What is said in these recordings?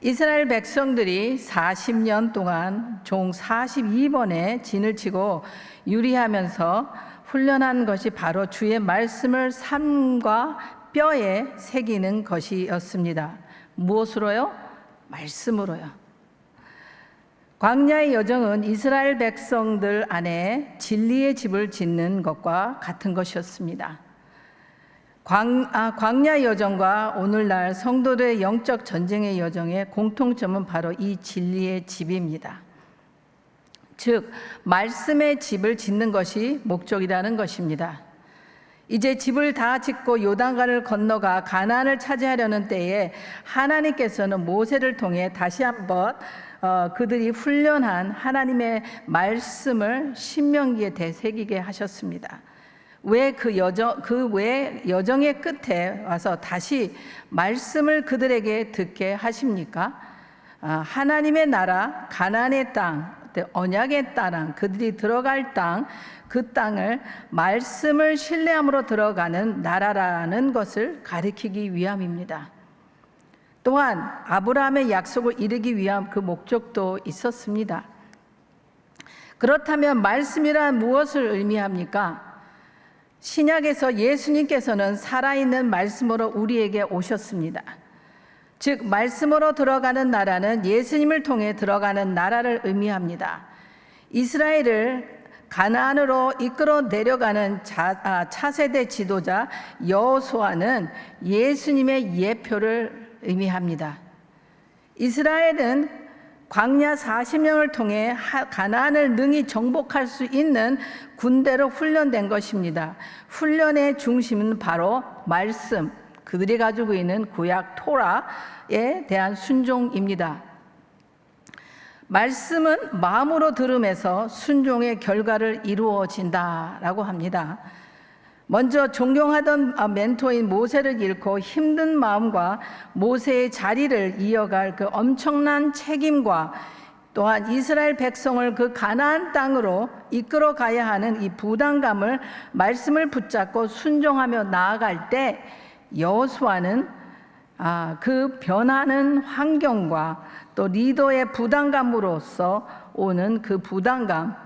이스라엘 백성들이 40년 동안 종 42번의 진을 치고 유리하면서 훈련한 것이 바로 주의 말씀을 삶과 뼈에 새기는 것이었습니다. 무엇으로요? 말씀으로요. 광야의 여정은 이스라엘 백성들 안에 진리의 집을 짓는 것과 같은 것이었습니다. 광야 여정과 오늘날 성도들의 영적 전쟁의 여정의 공통점은 바로 이 진리의 집입니다. 즉, 말씀의 집을 짓는 것이 목적이라는 것입니다. 이제 집을 다 짓고 요단강을 건너가 가나안을 차지하려는 때에 하나님께서는 모세를 통해 다시 한번 그들이 훈련한 하나님의 말씀을 신명기에 되새기게 하셨습니다. 왜 그 여정의 끝에 와서 다시 말씀을 그들에게 듣게 하십니까? 하나님의 나라, 가나안의 땅, 언약의 땅, 그들이 들어갈 땅, 그 땅을 말씀을 신뢰함으로 들어가는 나라라는 것을 가리키기 위함입니다. 또한 아브라함의 약속을 이루기 위한 그 목적도 있었습니다. 그렇다면 말씀이란 무엇을 의미합니까? 신약에서 예수님께서는 살아있는 말씀으로 우리에게 오셨습니다. 즉, 말씀으로 들어가는 나라는 예수님을 통해 들어가는 나라를 의미합니다. 이스라엘을 가나안으로 이끌어 내려가는 차세대 지도자 여호수아는 예수님의 예표를 의미합니다. 이스라엘은 광야 40년을 통해 가나안을 능히 정복할 수 있는 군대로 훈련된 것입니다. 훈련의 중심은 바로 말씀, 그들이 가지고 있는 구약 토라에 대한 순종입니다. 말씀은 마음으로 들음에서 순종의 결과를 이루어진다라고 합니다. 먼저 존경하던 멘토인 모세를 잃고 힘든 마음과 모세의 자리를 이어갈 그 엄청난 책임과 또한 이스라엘 백성을 그 가나안 땅으로 이끌어 가야 하는 이 부담감을 말씀을 붙잡고 순종하며 나아갈 때 여호수아는 그 변하는 환경과 또 리더의 부담감으로서 오는 그 부담감,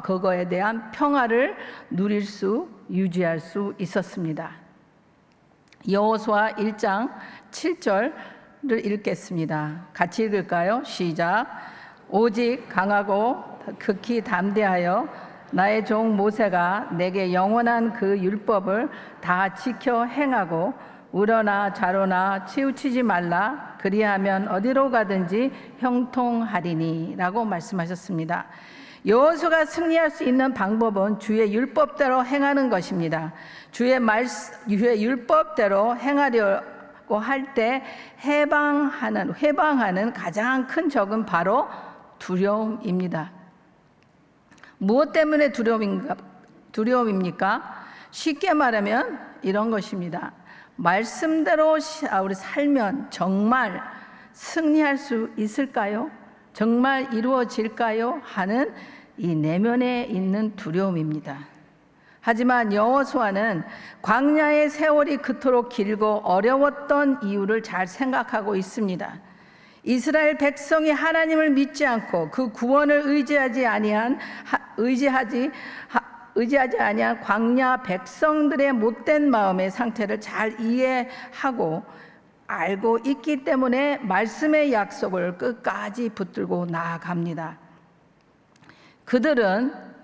그거에 대한 평화를 누릴 수 유지할 수 있었습니다. 여호수아 1장 7절을 읽겠습니다. 같이 읽을까요? 시작. 오직 강하고 극히 담대하여 나의 종 모세가 내게 영원한 그 율법을 다 지켜 행하고 우러나 좌로나 치우치지 말라. 그리하면 어디로 가든지 형통하리니 라고 말씀하셨습니다. 여호수아가 승리할 수 있는 방법은 주의 율법대로 행하는 것입니다. 주의 율법대로 행하려고 할 때 해방하는 가장 큰 적은 바로 두려움입니다. 무엇 때문에 두려움입니까? 쉽게 말하면 이런 것입니다. 말씀대로 우리 살면 정말 승리할 수 있을까요? 정말 이루어질까요? 하는 이 내면에 있는 두려움입니다. 하지만 여호수아는 광야의 세월이 그토록 길고 어려웠던 이유를 잘 생각하고 있습니다. 이스라엘 백성이 하나님을 믿지 않고 그 구원을 의지하지 아니한 광야 백성들의 못된 마음의 상태를 잘 이해하고 알고 있기 때문에 말씀의 약속을 끝까지 붙들고 나아갑니다.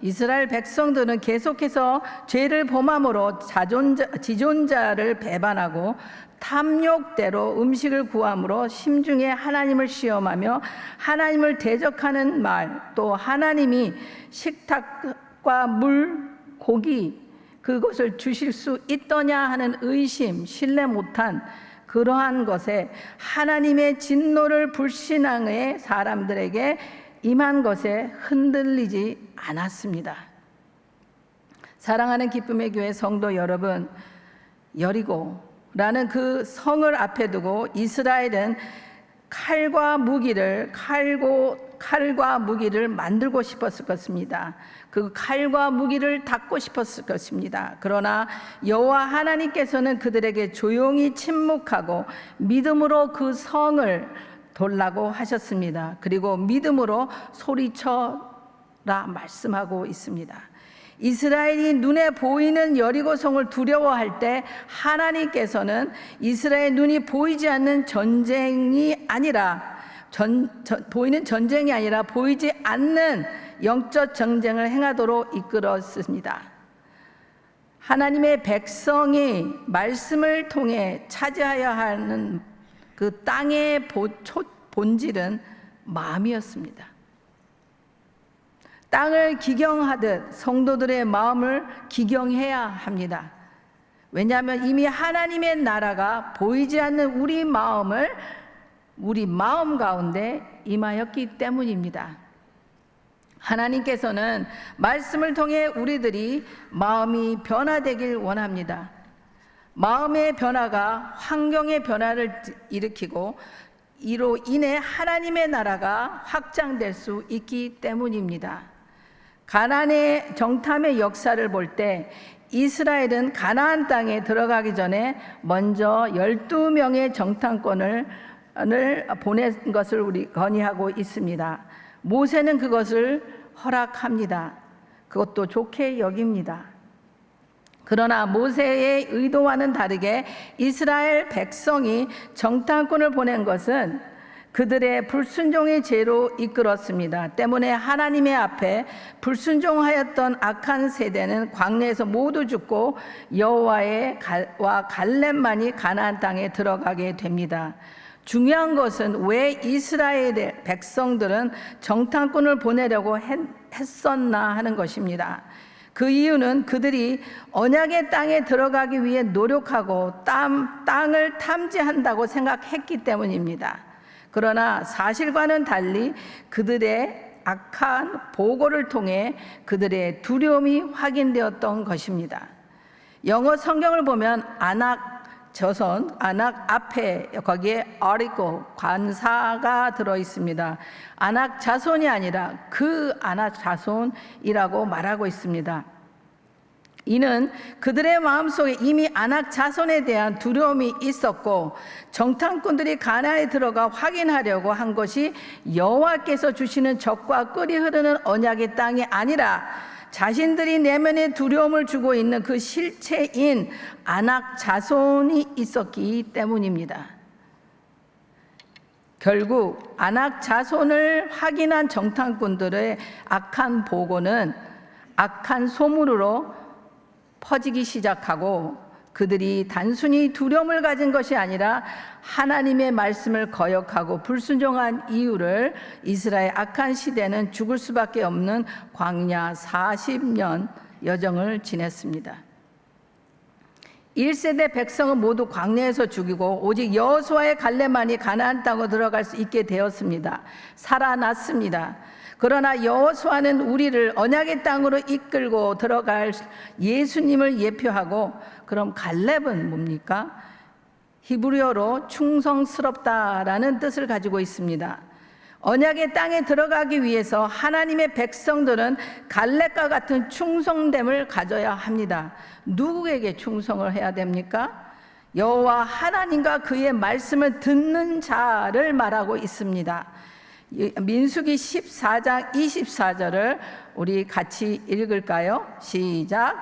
이스라엘 백성들은 계속해서 죄를 범함으로 지존자를 배반하고 탐욕대로 음식을 구함으로 심중에 하나님을 시험하며 하나님을 대적하는 말, 또 하나님이 식탁과 물, 고기 그것을 주실 수 있더냐 하는 의심, 신뢰 못한 그러한 것에 하나님의 진노를 불신앙의 사람들에게 임한 것에 흔들리지 않았습니다. 사랑하는 기쁨의 교회 성도 여러분, 여리고라는 그 성을 앞에 두고 이스라엘은 칼과 무기를 만들고 싶었을 것입니다. 그 칼과 무기를 닦고 싶었을 것입니다. 그러나 여호와 하나님께서는 그들에게 조용히 침묵하고 믿음으로 그 성을 돌라고 하셨습니다. 그리고 믿음으로 소리쳐라 말씀하고 있습니다. 이스라엘이 눈에 보이는 여리고성을 두려워할 때 하나님께서는 이스라엘 눈이 보이지 않는 전쟁이 아니라 보이는 전쟁이 아니라 보이지 않는 영적 전쟁을 행하도록 이끌었습니다. 하나님의 백성이 말씀을 통해 차지하여야 하는 그 땅의 본질은 마음이었습니다. 땅을 기경하듯 성도들의 마음을 기경해야 합니다. 왜냐하면 이미 하나님의 나라가 보이지 않는 우리 마음 가운데 임하였기 때문입니다. 하나님께서는 말씀을 통해 우리들이 마음이 변화되길 원합니다. 마음의 변화가 환경의 변화를 일으키고 이로 인해 하나님의 나라가 확장될 수 있기 때문입니다. 가나안의 정탐의 역사를 볼 때 이스라엘은 가나안 땅에 들어가기 전에 먼저 12명의 정탐꾼을 보낸 것을 우리 건의하고 있습니다. 모세는 그것을 허락합니다. 그것도 좋게 여깁니다. 그러나 모세의 의도와는 다르게 이스라엘 백성이 정탐꾼을 보낸 것은 그들의 불순종의 죄로 이끌었습니다. 때문에 하나님의 앞에 불순종하였던 악한 세대는 광야에서 모두 죽고 여호와와 갈렙만이 가나안 땅에 들어가게 됩니다. 중요한 것은 왜 이스라엘의 백성들은 정탐꾼을 보내려고 했었나 하는 것입니다. 그 이유는 그들이 언약의 땅에 들어가기 위해 노력하고 땅을 탐지한다고 생각했기 때문입니다. 그러나 사실과는 달리 그들의 악한 보고를 통해 그들의 두려움이 확인되었던 것입니다. 영어 성경을 보면 아낙 앞에 거기에 article, 관사가 들어 있습니다. 아낙 자손이 아니라 그 아낙 자손이라고 말하고 있습니다. 이는 그들의 마음속에 이미 아낙 자손에 대한 두려움이 있었고 정탐꾼들이 가나안에 들어가 확인하려고 한 것이 여호와께서 주시는 적과 끓이 흐르는 언약의 땅이 아니라 자신들이 내면에 두려움을 주고 있는 그 실체인 아낙 자손이 있었기 때문입니다. 결국 아낙 자손을 확인한 정탐꾼들의 악한 보고는 악한 소문으로 퍼지기 시작하고 그들이 단순히 두려움을 가진 것이 아니라 하나님의 말씀을 거역하고 불순종한 이유를 이스라엘 악한 시대는 죽을 수밖에 없는 광야 40년 여정을 지냈습니다. 1세대 백성은 모두 광야에서 죽이고 오직 여호수아의 갈렙만이 가나안 땅으로 들어갈 수 있게 되었습니다. 살아났습니다. 그러나 여호수아는 우리를 언약의 땅으로 이끌고 들어갈 예수님을 예표하고, 그럼 갈렙은 뭡니까? 히브리어로 충성스럽다라는 뜻을 가지고 있습니다. 언약의 땅에 들어가기 위해서 하나님의 백성들은 갈렙과 같은 충성됨을 가져야 합니다. 누구에게 충성을 해야 됩니까? 여호와 하나님과 그의 말씀을 듣는 자를 말하고 있습니다. 민수기 14장 24절을 우리 같이 읽을까요? 시작.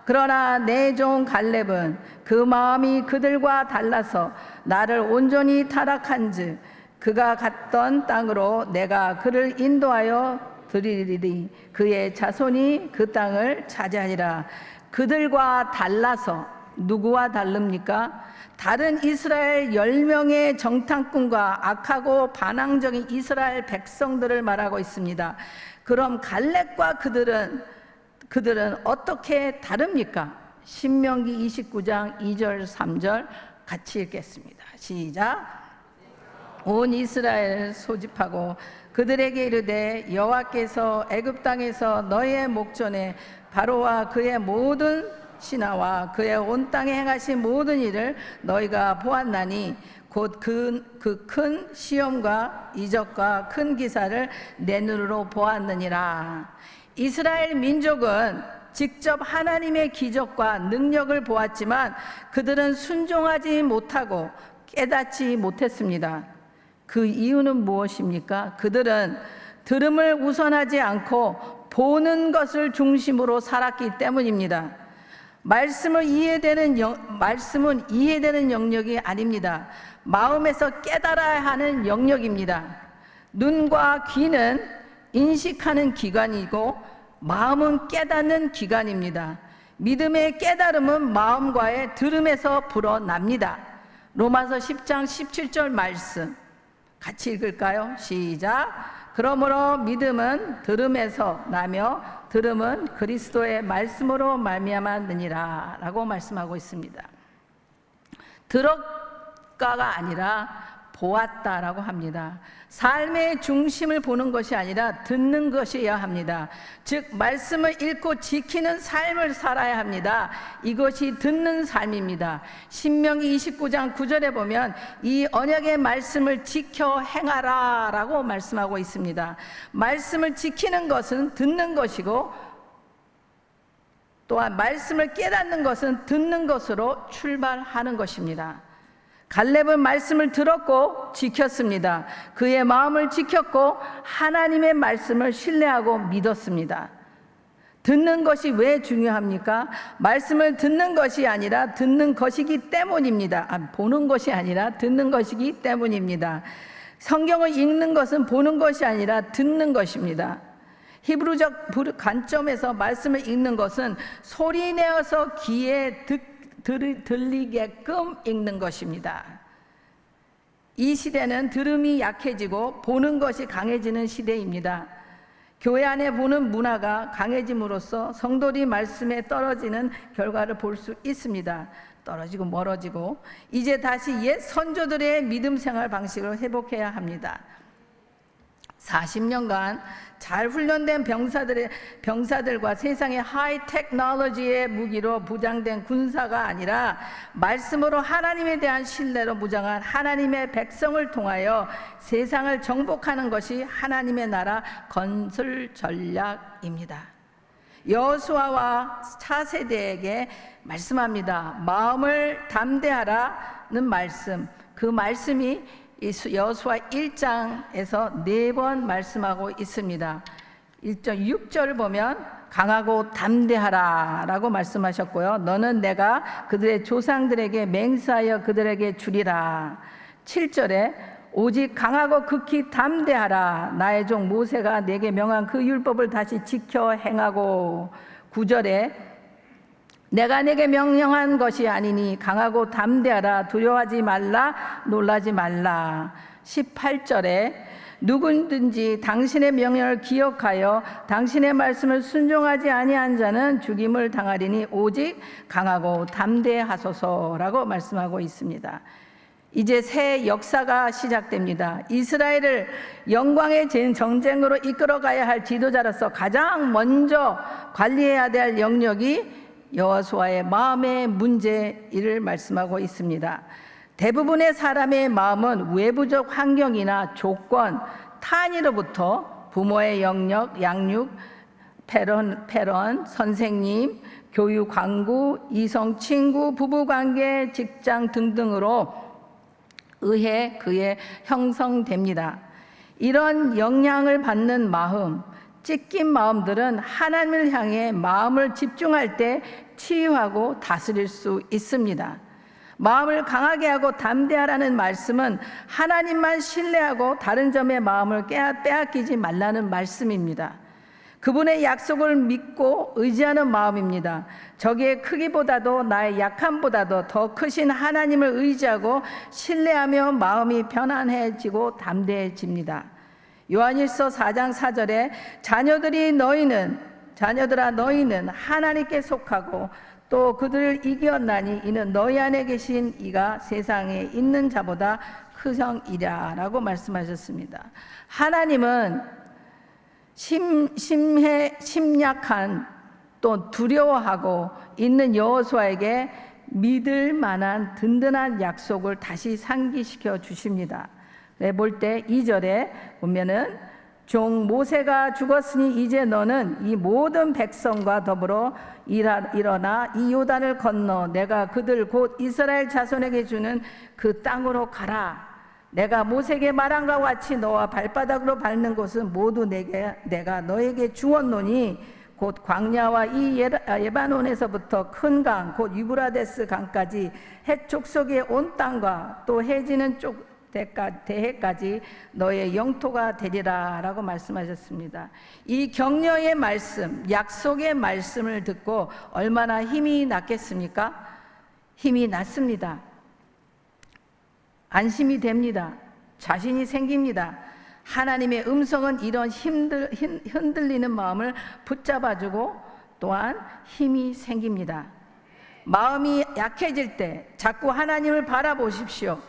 그러나 내 종 갈렙은 그 마음이 그들과 달라서 나를 온전히 타락한즉 그가 갔던 땅으로 내가 그를 인도하여 드리리니 그의 자손이 그 땅을 차지하리라. 그들과 달라서, 누구와 다릅니까? 다른 이스라엘 10명의 정탐꾼과 악하고 반항적인 이스라엘 백성들을 말하고 있습니다. 그럼 갈렙과 그들은 어떻게 다릅니까? 신명기 29장 2절 3절 같이 읽겠습니다. 시작. 온 이스라엘 소집하고 그들에게 이르되 여호와께서 애굽 땅에서 너희의 목전에 바로와 그의 모든 신하와 그의 온 땅에 행하신 모든 일을 너희가 보았나니 곧 그 큰 시험과 이적과 큰 기사를 내 눈으로 보았느니라. 이스라엘 민족은 직접 하나님의 기적과 능력을 보았지만 그들은 순종하지 못하고 깨닫지 못했습니다. 그 이유는 무엇입니까? 그들은 들음을 우선하지 않고 보는 것을 중심으로 살았기 때문입니다. 말씀은 이해되는 영역이 아닙니다. 마음에서 깨달아야 하는 영역입니다. 눈과 귀는 인식하는 기관이고 마음은 깨닫는 기관입니다. 믿음의 깨달음은 마음과의 들음에서 불어납니다. 로마서 10장 17절 말씀 같이 읽을까요? 시작. 그러므로 믿음은 들음에서 나며 들음은 그리스도의 말씀으로 말미암았느니라 라고 말씀하고 있습니다. 들었가가 아니라 보았다라고 합니다. 삶의 중심을 보는 것이 아니라 듣는 것이어야 합니다. 즉 말씀을 읽고 지키는 삶을 살아야 합니다. 이것이 듣는 삶입니다. 신명기 29장 9절에 보면 이 언약의 말씀을 지켜 행하라 라고 말씀하고 있습니다. 말씀을 지키는 것은 듣는 것이고 또한 말씀을 깨닫는 것은 듣는 것으로 출발하는 것입니다. 갈렙은 말씀을 들었고 지켰습니다. 그의 마음을 지켰고 하나님의 말씀을 신뢰하고 믿었습니다. 듣는 것이 왜 중요합니까? 말씀을 듣는 것이 아니라 듣는 것이기 때문입니다. 보는 것이 아니라 듣는 것이기 때문입니다. 성경을 읽는 것은 보는 것이 아니라 듣는 것입니다. 히브리적 관점에서 말씀을 읽는 것은 소리내어서 귀에 들리게끔 읽는 것입니다. 이 시대는 들음이 약해지고 보는 것이 강해지는 시대입니다. 교회 안에 보는 문화가 강해짐으로써 성도들이 말씀에 떨어지는 결과를 볼 수 있습니다. 떨어지고 멀어지고 이제 다시 옛 선조들의 믿음 생활 방식을 회복해야 합니다. 40년간 잘 훈련된 병사들과 세상의 하이 테크놀로지의 무기로 무장된 군사가 아니라 말씀으로 하나님에 대한 신뢰로 무장한 하나님의 백성을 통하여 세상을 정복하는 것이 하나님의 나라 건설 전략입니다. 여호수아와 차세대에게 말씀합니다. 마음을 담대하라는 말씀, 그 말씀이 여호수아 1장에서 4번 말씀하고 있습니다. 1장 6절을 보면 강하고 담대하라 라고 말씀하셨고요. 너는 내가 그들의 조상들에게 맹세하여 그들에게 주리라. 7절에 오직 강하고 극히 담대하라. 나의 종 모세가 내게 명한 그 율법을 다시 지켜 행하고. 9절에 내가 내게 명령한 것이 아니니 강하고 담대하라. 두려워하지 말라. 놀라지 말라. 18절에 누구든지 당신의 명령을 기억하여 당신의 말씀을 순종하지 아니한 자는 죽임을 당하리니 오직 강하고 담대하소서라고 말씀하고 있습니다. 이제 새 역사가 시작됩니다. 이스라엘을 영광의 전쟁으로 이끌어가야 할 지도자로서 가장 먼저 관리해야 될 영역이 여호수아의 마음의 문제를 말씀하고 있습니다. 대부분의 사람의 마음은 외부적 환경이나 조건, 타인으로부터 부모의 영역, 양육, 패런, 선생님, 교육 강구, 이성 친구, 부부관계, 직장 등등으로 의해 그에 형성됩니다. 이런 영향을 받는 마음, 찢긴 마음들은 하나님을 향해 마음을 집중할 때 치유하고 다스릴 수 있습니다. 마음을 강하게 하고 담대하라는 말씀은 하나님만 신뢰하고 다른 점의 마음을 빼앗기지 말라는 말씀입니다. 그분의 약속을 믿고 의지하는 마음입니다. 적의 크기보다도 나의 약함보다도 더 크신 하나님을 의지하고 신뢰하며 마음이 편안해지고 담대해집니다. 요한일서 4장 4절에 자녀들아 너희는 하나님께 속하고 또 그들을 이겼나니 이는 너희 안에 계신 이가 세상에 있는 자보다 크성이랴 라고 말씀하셨습니다. 하나님은 심약한 또 두려워하고 있는 여호수아에게 믿을 만한 든든한 약속을 다시 상기시켜 주십니다. 볼 때 2절에 보면은 종 모세가 죽었으니 이제 너는 이 모든 백성과 더불어 일어나 이 요단을 건너 내가 그들 곧 이스라엘 자손에게 주는 그 땅으로 가라. 내가 모세에게 말한 것과 같이 너와 발바닥으로 밟는 곳은 모두 내가 너에게 주었노니 곧 광야와 이 예바논에서부터 큰 강 곧 유브라데스 강까지 헷 족속의 온 땅과 또 해지는 쪽 대해까지 너의 영토가 되리라 라고 말씀하셨습니다. 이 격려의 말씀, 약속의 말씀을 듣고 얼마나 힘이 났겠습니까? 힘이 났습니다. 안심이 됩니다. 자신이 생깁니다. 하나님의 음성은 이런 흔들리는 마음을 붙잡아주고 또한 힘이 생깁니다. 마음이 약해질 때 자꾸 하나님을 바라보십시오.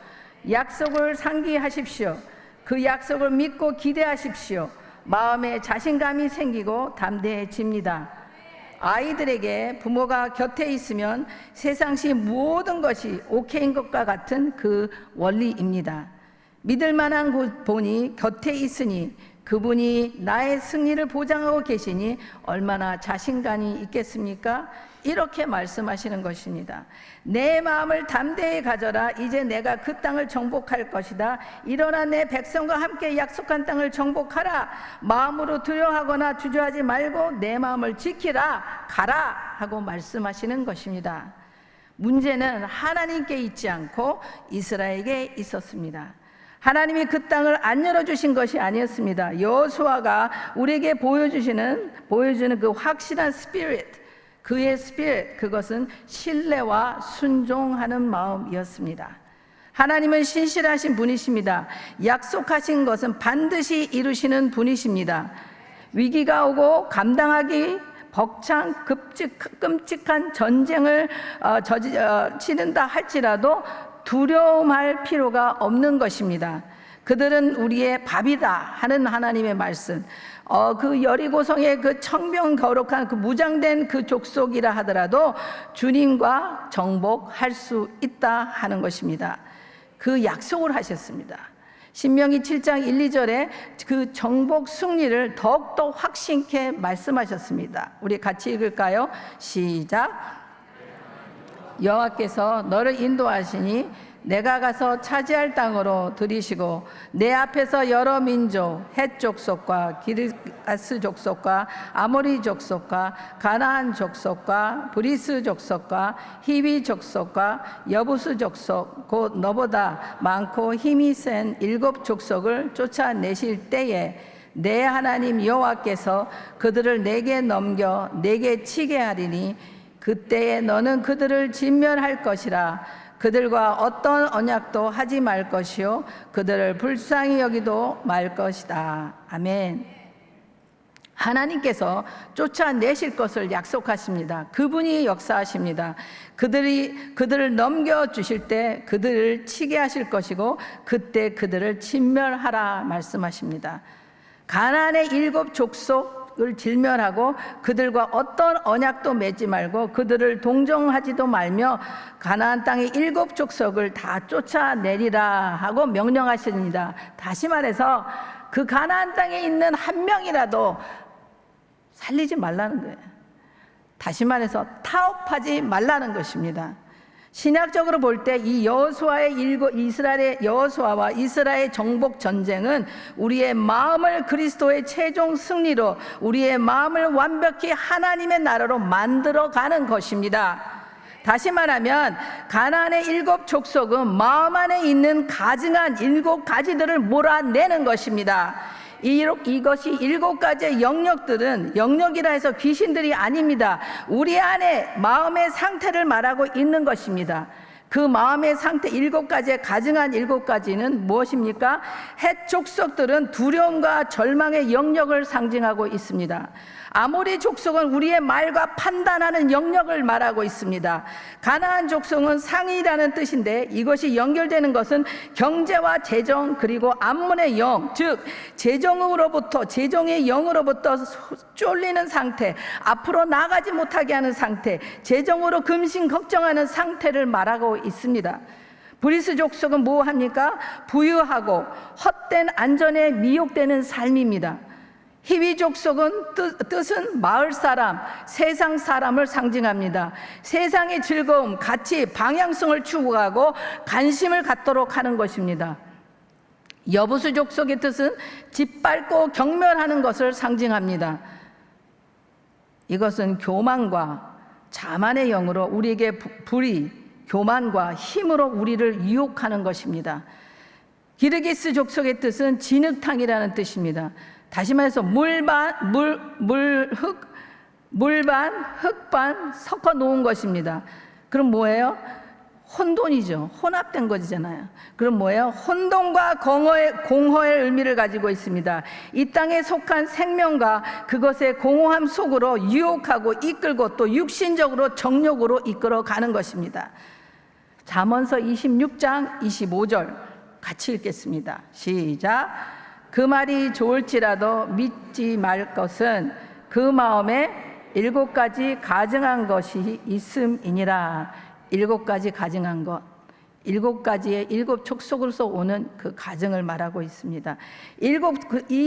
약속을 상기하십시오. 그 약속을 믿고 기대하십시오. 마음에 자신감이 생기고 담대해집니다. 아이들에게 부모가 곁에 있으면 세상시 모든 것이 오케이인 것과 같은 그 원리입니다. 믿을 만한 분이 곁에 있으니 그분이 나의 승리를 보장하고 계시니 얼마나 자신감이 있겠습니까? 이렇게 말씀하시는 것입니다. 내 마음을 담대히 가져라. 이제 내가 그 땅을 정복할 것이다. 일어나 내 백성과 함께 약속한 땅을 정복하라. 마음으로 두려워하거나 주저하지 말고 내 마음을 지키라. 가라 하고 말씀하시는 것입니다. 문제는 하나님께 있지 않고 이스라엘에게 있었습니다. 하나님이 그 땅을 안 열어주신 것이 아니었습니다. 여호수아가 우리에게 보여주는 그 확실한 스피릿, 그의 스피릿, 그것은 신뢰와 순종하는 마음이었습니다. 하나님은 신실하신 분이십니다. 약속하신 것은 반드시 이루시는 분이십니다. 위기가 오고 감당하기 벅찬 끔찍한 전쟁을 치른다 할지라도 두려움할 필요가 없는 것입니다. 그들은 우리의 밥이다 하는 하나님의 말씀, 그 여리고성의 그 청명 거룩한 그 무장된 그 족속이라 하더라도 주님과 정복할 수 있다 하는 것입니다. 그 약속을 하셨습니다. 신명기 7장 1, 2절에 그 정복 승리를 더욱더 확신케 말씀하셨습니다. 우리 같이 읽을까요? 시작. 여호와께서 너를 인도하시니 내가 가서 차지할 땅으로 들이시고 내 앞에서 여러 민족 헷 족속과 기르가스 족속과 아모리 족속과 가나안 족속과 브리스 족속과 히비 족속과 여부스 족속 곧 너보다 많고 힘이 센 7 족속을 쫓아내실 때에 내 하나님 여호와께서 그들을 내게 넘겨 내게 치게 하리니 그때에 너는 그들을 진멸할 것이라. 그들과 어떤 언약도 하지 말 것이요 그들을 불쌍히 여기도 말 것이다. 아멘. 하나님께서 쫓아내실 것을 약속하십니다. 그분이 역사하십니다. 그들을 넘겨주실 때 그들을 치게 하실 것이고 그때 그들을 진멸하라 말씀하십니다. 가나안의 7 족속을 진멸하고 그들과 어떤 언약도 맺지 말고 그들을 동정하지도 말며 가나안 땅의 7 족속을 다 쫓아내리라 하고 명령하십니다. 다시 말해서 그 가나안 땅에 있는 한 명이라도 살리지 말라는 거예요. 다시 말해서 타협하지 말라는 것입니다. 신학적으로 볼 때 이 이스라엘의 여호수아와 이스라엘 정복 전쟁은 우리의 마음을 그리스도의 최종 승리로 우리의 마음을 완벽히 하나님의 나라로 만들어가는 것입니다. 다시 말하면 가나안의 7 족속은 마음 안에 있는 가증한 7 가지들을 몰아내는 것입니다. 이것이 7가지의 영역이라 해서 귀신들이 아닙니다. 우리 안에 마음의 상태를 말하고 있는 것입니다. 그 마음의 상태 7가지의 가증한 7가지는 무엇입니까? 헷 족속들은 두려움과 절망의 영역을 상징하고 있습니다. 아모리 족속은 우리의 말과 판단하는 영역을 말하고 있습니다. 가나안 족속은 상이라는 뜻인데 이것이 연결되는 것은 경제와 재정 그리고 암몬의 영, 즉 재정의 영으로부터 쫄리는 상태, 앞으로 나가지 못하게 하는 상태, 재정으로 근심 걱정하는 상태를 말하고 있습니다. 브리스 족속은 뭐 합니까? 부유하고 헛된 안전에 미혹되는 삶입니다. 히위 족속은 뜻은 마을 사람, 세상 사람을 상징합니다. 세상의 즐거움, 가치, 방향성을 추구하고 관심을 갖도록 하는 것입니다. 여부수 족속의 뜻은 짓밟고 경멸하는 것을 상징합니다. 이것은 교만과 자만의 영으로 우리에게 불의, 교만과 힘으로 우리를 유혹하는 것입니다. 기르기스 족속의 뜻은 진흙탕이라는 뜻입니다. 다시 말해서 물반, 흙반 섞어 놓은 것입니다. 그럼 뭐예요? 혼돈이죠. 혼합된 것이잖아요. 그럼 뭐예요? 혼돈과 공허의 의미를 가지고 있습니다. 이 땅에 속한 생명과 그것의 공허함 속으로 유혹하고 이끌고 또 육신적으로 정욕으로 이끌어 가는 것입니다. 잠언서 26장 25절 같이 읽겠습니다. 시작. 그 말이 좋을지라도 믿지 말 것은 그 마음에 7가지 가증한 것이 있음이니라. 7가지 가증한 것, 7가지의 7 촉속으로서 오는 그 가증을 말하고 있습니다. 이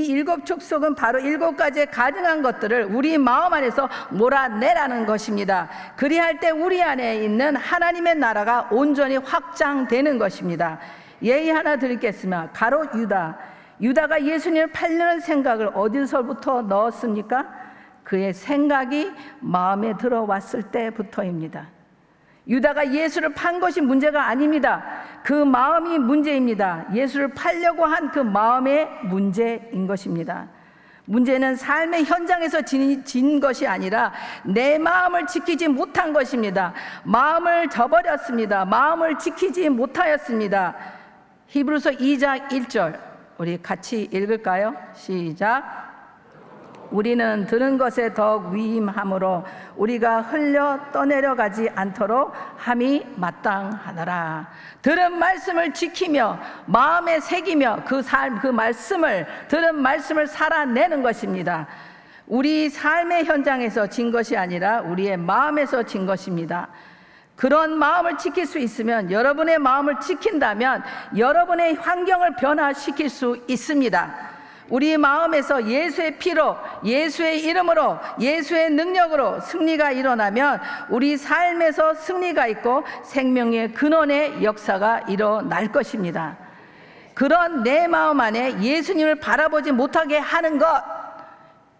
7 촉속은 바로 7가지의 가증한 것들을 우리 마음 안에서 몰아내라는 것입니다. 그리할 때 우리 안에 있는 하나님의 나라가 온전히 확장되는 것입니다. 예의 하나 드리겠습니다. 가로 유다가 예수님을 팔려는 생각을 어디서부터 넣었습니까? 그의 생각이 마음에 들어왔을 때부터입니다. 유다가 예수를 판 것이 문제가 아닙니다. 그 마음이 문제입니다. 예수를 팔려고 한 그 마음의 문제인 것입니다. 문제는 삶의 현장에서 진 것이 아니라 내 마음을 지키지 못한 것입니다. 마음을 저버렸습니다. 마음을 지키지 못하였습니다. 히브리서 2장 1절 우리 같이 읽을까요? 시작. 우리는 들은 것에 더욱 위임함으로 우리가 흘려 떠내려가지 않도록 함이 마땅하더라. 들은 말씀을 지키며 마음에 새기며 그 말씀을 들은 말씀을 살아내는 것입니다. 우리 삶의 현장에서 진 것이 아니라 우리의 마음에서 진 것입니다. 그런 마음을 지킬 수 있으면, 여러분의 마음을 지킨다면 여러분의 환경을 변화시킬 수 있습니다. 우리 마음에서 예수의 피로, 예수의 이름으로, 예수의 능력으로 승리가 일어나면 우리 삶에서 승리가 있고 생명의 근원의 역사가 일어날 것입니다. 그런 내 마음 안에 예수님을 바라보지 못하게 하는 것,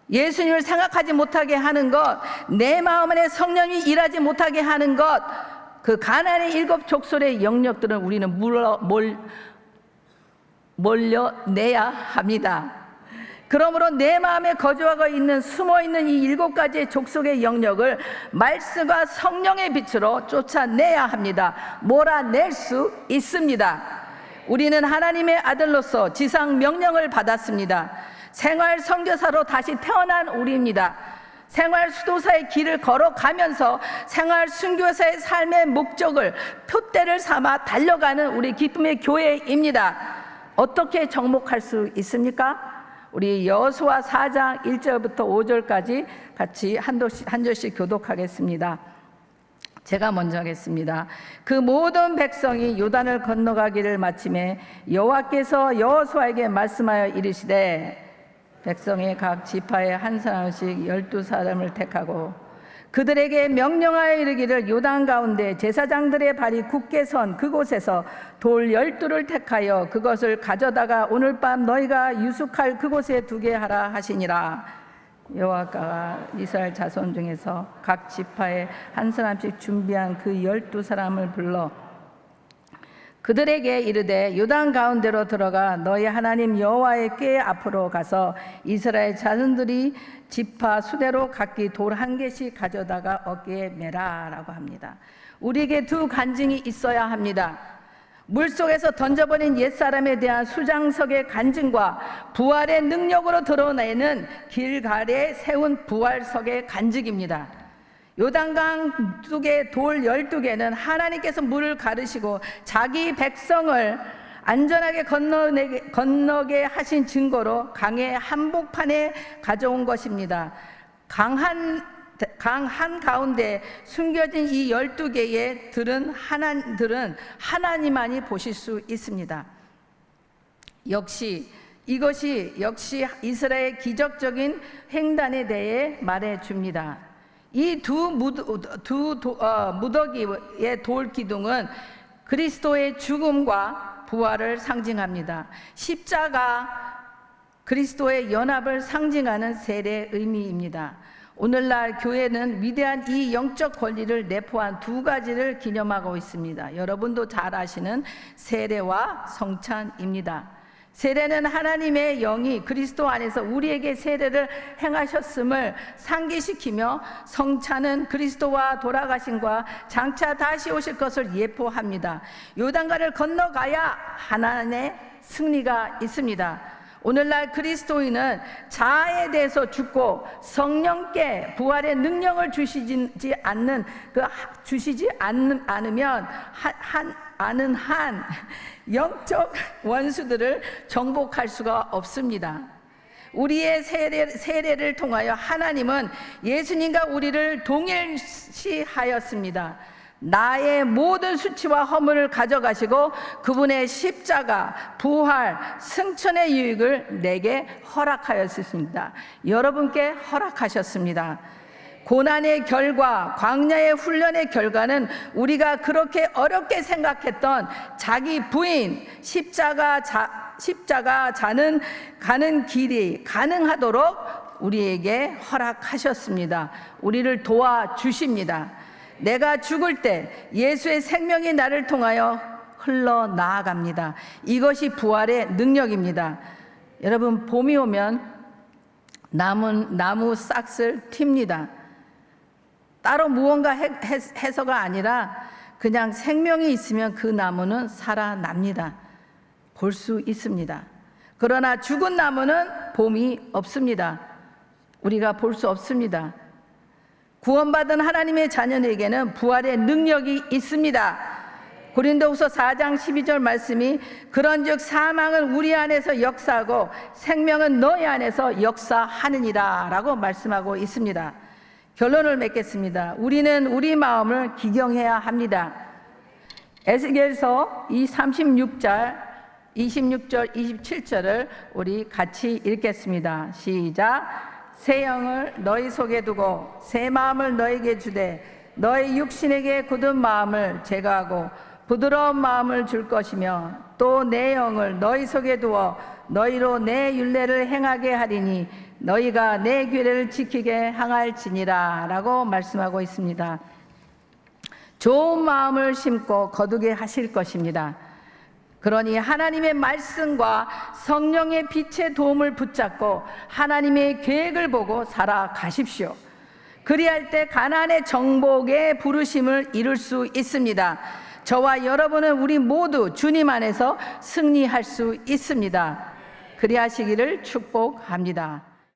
예수님을 생각하지 못하게 하는 것, 내 마음 안에 성령이 일하지 못하게 하는 것, 그 가나안의 7 족속의 영역들은 우리는 몰려내야 합니다. 그러므로 내 마음에 거주하고 있는 숨어있는 이 7가지의 족속의 영역을 말씀과 성령의 빛으로 쫓아내야 합니다. 몰아낼 수 있습니다. 우리는 하나님의 아들로서 지상 명령을 받았습니다. 생활 선교사로 다시 태어난 우리입니다. 생활 수도사의 길을 걸어가면서 생활 순교사의 삶의 목적을 표대를 삼아 달려가는 우리 기쁨의 교회입니다. 어떻게 정복할 수 있습니까? 우리 여호수아 4장 1절부터 5절까지 같이 한 절씩 교독하겠습니다. 제가 먼저 하겠습니다. 그 모든 백성이 요단을 건너가기를 마침에 여호와께서 여호수아에게 말씀하여 이르시되 백성의 각 지파에 한 사람씩 12사람을 택하고 그들에게 명령하여 이르기를 요단 가운데 제사장들의 발이 굳게 선 그곳에서 돌 12를 택하여 그것을 가져다가 오늘 밤 너희가 유숙할 그곳에 두게 하라 하시니라. 여호와가 이스라엘 자손 중에서 각 지파에 한 사람씩 준비한 그 12사람을 불러 그들에게 이르되 요단 가운데로 들어가 너희 하나님 여호와의 궤 앞으로 가서 이스라엘 자손들이 지파 수대로 각기 돌 1개씩 가져다가 어깨에 매라라고 합니다. 우리에게 2 간증이 있어야 합니다. 물속에서 던져버린 옛사람에 대한 수장석의 간증과 부활의 능력으로 드러내는 길갈에 세운 부활석의 간증입니다. 요단강 2개, 돌 12개는 하나님께서 물을 가르시고 자기 백성을 안전하게 건너게 하신 증거로 강의 한복판에 가져온 것입니다. 강 한가운데 숨겨진 이 12개의 들은 하나님만이 보실 수 있습니다. 이것이 이스라엘의 기적적인 횡단에 대해 말해줍니다. 이 무더기의 돌 기둥은 그리스도의 죽음과 부활을 상징합니다. 십자가 그리스도의 연합을 상징하는 세례 의미입니다. 오늘날 교회는 위대한 이 영적 권리를 내포한 두 가지를 기념하고 있습니다. 여러분도 잘 아시는 세례와 성찬입니다. 세례는 하나님의 영이 그리스도 안에서 우리에게 세례를 행하셨음을 상기시키며, 성찬은 그리스도와 돌아가심과 장차 다시 오실 것을 예포합니다. 요단강을 건너가야 하나님의 승리가 있습니다. 오늘날 그리스도인은 자아에 대해서 죽고 성령께 부활의 능력을 주시지 않으면 아는 한 영적 원수들을 정복할 수가 없습니다. 우리의 세례를 통하여 하나님은 예수님과 우리를 동일시하였습니다. 나의 모든 수치와 허물을 가져가시고 그분의 십자가, 부활, 승천의 유익을 내게 허락하였습니다. 여러분께 허락하셨습니다. 고난의 결과, 광야의 훈련의 결과는 우리가 그렇게 어렵게 생각했던 자기 부인, 십자가 가는 길이 가능하도록 우리에게 허락하셨습니다. 우리를 도와주십니다. 내가 죽을 때 예수의 생명이 나를 통하여 흘러나아갑니다. 이것이 부활의 능력입니다. 여러분, 봄이 오면 나무 싹을 튑니다. 따로 무언가 해서가 아니라 그냥 생명이 있으면 그 나무는 살아납니다. 볼 수 있습니다. 그러나 죽은 나무는 봄이 없습니다. 우리가 볼 수 없습니다. 구원받은 하나님의 자녀에게는 부활의 능력이 있습니다. 고린도후서 4장 12절 말씀이 그런즉 사망은 우리 안에서 역사하고 생명은 너희 안에서 역사하느니라 라고 말씀하고 있습니다. 결론을 맺겠습니다. 우리는 우리 마음을 기경해야 합니다. 에스겔서 36절 27절을 우리 같이 읽겠습니다. 시작. 새 영을 너희 속에 두고 새 마음을 너에게 주되 너희 육신에게 굳은 마음을 제거하고 부드러운 마음을 줄 것이며 또 내 영을 너희 속에 두어 너희로 내 율례를 행하게 하리니 너희가 내 규례를 지키게 행할지니라 라고 말씀하고 있습니다. 좋은 마음을 심고 거두게 하실 것입니다. 그러니 하나님의 말씀과 성령의 빛의 도움을 붙잡고 하나님의 계획을 보고 살아가십시오. 그리할 때 가나안의 정복의 부르심을 이룰 수 있습니다. 저와 여러분은 우리 모두 주님 안에서 승리할 수 있습니다. 그리하시기를 축복합니다.